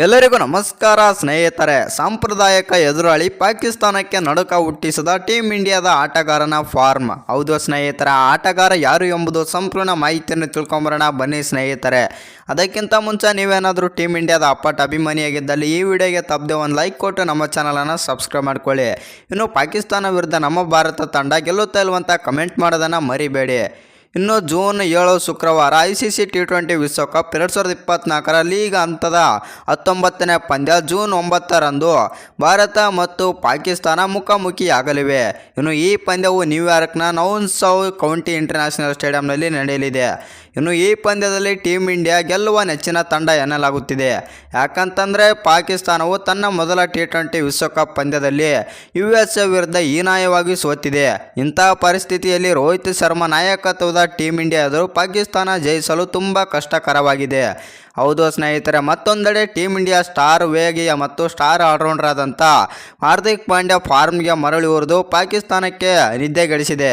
ಎಲ್ಲರಿಗೂ ನಮಸ್ಕಾರ ಸ್ನೇಹಿತರೆ. ಸಾಂಪ್ರದಾಯಿಕ ಎದುರಾಳಿ ಪಾಕಿಸ್ತಾನಕ್ಕೆ ನಡುಕ ಹುಟ್ಟಿಸಿದ ಟೀಮ್ ಇಂಡಿಯಾದ ಆಟಗಾರನ ಫಾರ್ಮ್. ಹೌದು ಸ್ನೇಹಿತರೆ, ಆಟಗಾರ ಯಾರು ಎಂಬುದು ಸಂಪೂರ್ಣ ಮಾಹಿತಿಯನ್ನು ತಿಳ್ಕೊಂಬರೋಣ ಬನ್ನಿ ಸ್ನೇಹಿತರೆ. ಅದಕ್ಕಿಂತ ಮುಂಚೆ ನೀವೇನಾದರೂ ಟೀಮ್ ಇಂಡಿಯಾದ ಅಪ್ಪಟ ಅಭಿಮಾನಿಯಾಗಿದ್ದಲ್ಲಿ ಈ ವಿಡಿಯೋಗೆ ತಪ್ಪದೆ ಒಂದು ಲೈಕ್ ಕೊಟ್ಟು ನಮ್ಮ ಚಾನಲನ್ನು ಸಬ್ಸ್ಕ್ರೈಬ್ ಮಾಡ್ಕೊಳ್ಳಿ. ಇನ್ನು ಪಾಕಿಸ್ತಾನ ವಿರುದ್ಧ ನಮ್ಮ ಭಾರತ ತಂಡ ಗೆಲ್ಲುತ್ತಾ ಇಲ್ವಂತ ಕಮೆಂಟ್ ಮಾಡೋದನ್ನು ಮರಿಬೇಡಿ. ಇನ್ನು ಜೂನ್ 7 ಶುಕ್ರವಾರ ICC T20 ವಿಶ್ವಕಪ್ 2024 ಲೀಗ್ ಹಂತದ 19ನೇ ಪಂದ್ಯ ಜೂನ್ 9ರಂದು ಭಾರತ ಮತ್ತು ಪಾಕಿಸ್ತಾನ ಮುಖಾಮುಖಿಯಾಗಲಿವೆ. ಇನ್ನು ಈ ಪಂದ್ಯವು ನ್ಯೂಯಾರ್ಕ್ನ ನೌನ್ಸೌ ಕೌಂಟಿ ಇಂಟರ್ನ್ಯಾಷನಲ್ ಸ್ಟೇಡಿಯಂನಲ್ಲಿ ನಡೆಯಲಿದೆ. ಇನ್ನು ಈ ಪಂದ್ಯದಲ್ಲಿ ಟೀಮ್ ಇಂಡಿಯಾ ಗೆಲ್ಲುವ ನೆಚ್ಚಿನ ತಂಡ ಎನ್ನಲಾಗುತ್ತಿದೆ. ಯಾಕಂತಂದರೆ ಪಾಕಿಸ್ತಾನವು ತನ್ನ ಮೊದಲ T20 ವಿಶ್ವಕಪ್ ಪಂದ್ಯದಲ್ಲಿ USA ವಿರುದ್ಧ ಹೀನಾಯವಾಗಿ ಸೋತಿದೆ. ಇಂತಹ ಪರಿಸ್ಥಿತಿಯಲ್ಲಿ ರೋಹಿತ್ ಶರ್ಮಾ ನಾಯಕತ್ವದ ಟೀಮ್ ಇಂಡಿಯಾ ಎದುರು ಪಾಕಿಸ್ತಾನ ಜಯಿಸಲು ತುಂಬ ಕಷ್ಟಕರವಾಗಿದೆ. ಹೌದು ಸ್ನೇಹಿತರೆ, ಮತ್ತೊಂದೆಡೆ ಟೀಮ್ ಇಂಡಿಯಾ ಸ್ಟಾರ್ ವೇಗಿಯ ಮತ್ತು ಸ್ಟಾರ್ ಆಲ್ರೌಂಡರ್ ಆದಂಥ ಹಾರ್ದಿಕ್ ಪಾಂಡ್ಯ ಫಾರ್ಮ್ಗೆ ಮರಳುವುದು ಪಾಕಿಸ್ತಾನಕ್ಕೆ ನಿದ್ದೆಗೆಡಿಸಿದೆ.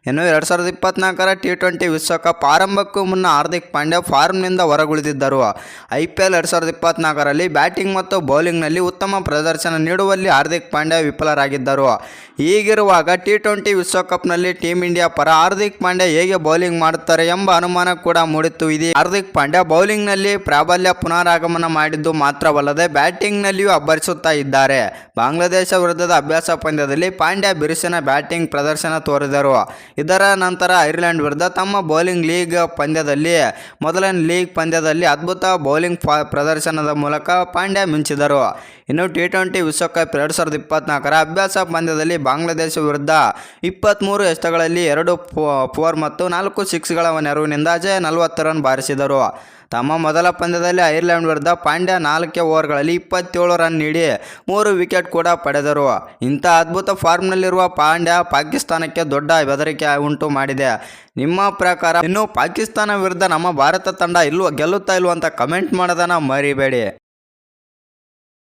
ಇನ್ನು 2024 T20 ವಿಶ್ವಕಪ್ ಆರಂಭಕ್ಕೂ ಮುನ್ನ ಹಾರ್ದಿಕ್ ಪಾಂಡ್ಯ ಫಾರ್ಮ್ನಿಂದ ಹೊರಗುಳಿದಿದ್ದರು. IPL 2024ರಲ್ಲಿ ಬ್ಯಾಟಿಂಗ್ ಮತ್ತು ಬೌಲಿಂಗ್ನಲ್ಲಿ ಉತ್ತಮ ಪ್ರದರ್ಶನ ನೀಡುವಲ್ಲಿ ಹಾರ್ದಿಕ್ ಪಾಂಡ್ಯ ವಿಫಲರಾಗಿದ್ದರು. ಹೀಗಿರುವಾಗ T20 ವಿಶ್ವಕಪ್ನಲ್ಲಿ ಟೀಮ್ ಇಂಡಿಯಾ ಪರ ಹಾರ್ದಿಕ್ ಪಾಂಡ್ಯ ಹೇಗೆ ಬೌಲಿಂಗ್ ಮಾಡುತ್ತಾರೆ ಎಂಬ ಅನುಮಾನ ಕೂಡ ಮೂಡಿತ್ತು. ಇದೆ ಹಾರ್ದಿಕ್ ಪಾಂಡ್ಯ ಬೌಲಿಂಗ್ನಲ್ಲಿ ಪ್ರಾಬಲ್ಯ ಪುನರಾಗಮನ ಮಾಡಿದ್ದು ಮಾತ್ರವಲ್ಲದೆ ಬ್ಯಾಟಿಂಗ್ನಲ್ಲಿಯೂ ಅಬ್ಬರಿಸುತ್ತಾ ಇದ್ದಾರೆ. ಬಾಂಗ್ಲಾದೇಶ ವಿರುದ್ಧದ ಅಭ್ಯಾಸ ಪಂದ್ಯದಲ್ಲಿ ಪಾಂಡ್ಯ ಬಿರುಸಿನ ಬ್ಯಾಟಿಂಗ್ ಪ್ರದರ್ಶನ ತೋರಿದರು. ಇದರ ನಂತರ ಐರ್ಲೆಂಡ್ ವಿರುದ್ಧ ತಮ್ಮ ಬೌಲಿಂಗ್ ಲೀಗ್ ಪಂದ್ಯದಲ್ಲಿ ಮೊದಲನೇ ಲೀಗ್ ಪಂದ್ಯದಲ್ಲಿ ಅದ್ಭುತ ಬೌಲಿಂಗ್ ಪ್ರದರ್ಶನದ ಮೂಲಕ ಪಾಂಡ್ಯ ಮಿಂಚಿದರು. ಇನ್ನು T20 ವಿಶ್ವಕಪ್ 2024 ಅಭ್ಯಾಸ ಪಂದ್ಯದಲ್ಲಿ ಬಾಂಗ್ಲಾದೇಶ ವಿರುದ್ಧ 23 ಎಸೆತಗಳಲ್ಲಿ 2 4 ಮತ್ತು 4 ಸಿಕ್ಸ್ಗಳ ನೆರವಿನಿಂದ ಅಜಯ್ 40 ರನ್ ಬಾರಿಸಿದರು. ತಮ್ಮ ಮೊದಲ ಪಂದ್ಯದಲ್ಲಿ ಐರ್ಲೆಂಡ್ ವಿರುದ್ಧ ಪಾಂಡ್ಯ 4 ಓವರ್ಗಳಲ್ಲಿ 27 ರನ್ ನೀಡಿ 3 ವಿಕೆಟ್ ಕೂಡ ಪಡೆದರು. ಇಂಥ ಅದ್ಭುತ ಫಾರ್ಮ್ನಲ್ಲಿರುವ ಪಾಂಡ್ಯ ಪಾಕಿಸ್ತಾನಕ್ಕೆ ದೊಡ್ಡ ಬೆದರಿಕೆ ಉಂಟು ಮಾಡಿದೆ. ನಿಮ್ಮ ಪ್ರಕಾರ ಇನ್ನು ಪಾಕಿಸ್ತಾನ ವಿರುದ್ಧ ನಮ್ಮ ಭಾರತ ತಂಡ ಗೆಲ್ಲುತ್ತಾ ಇಲ್ವಂತ ಕಮೆಂಟ್ ಮಾಡೋದನ್ನು ಮರಿಬೇಡಿ.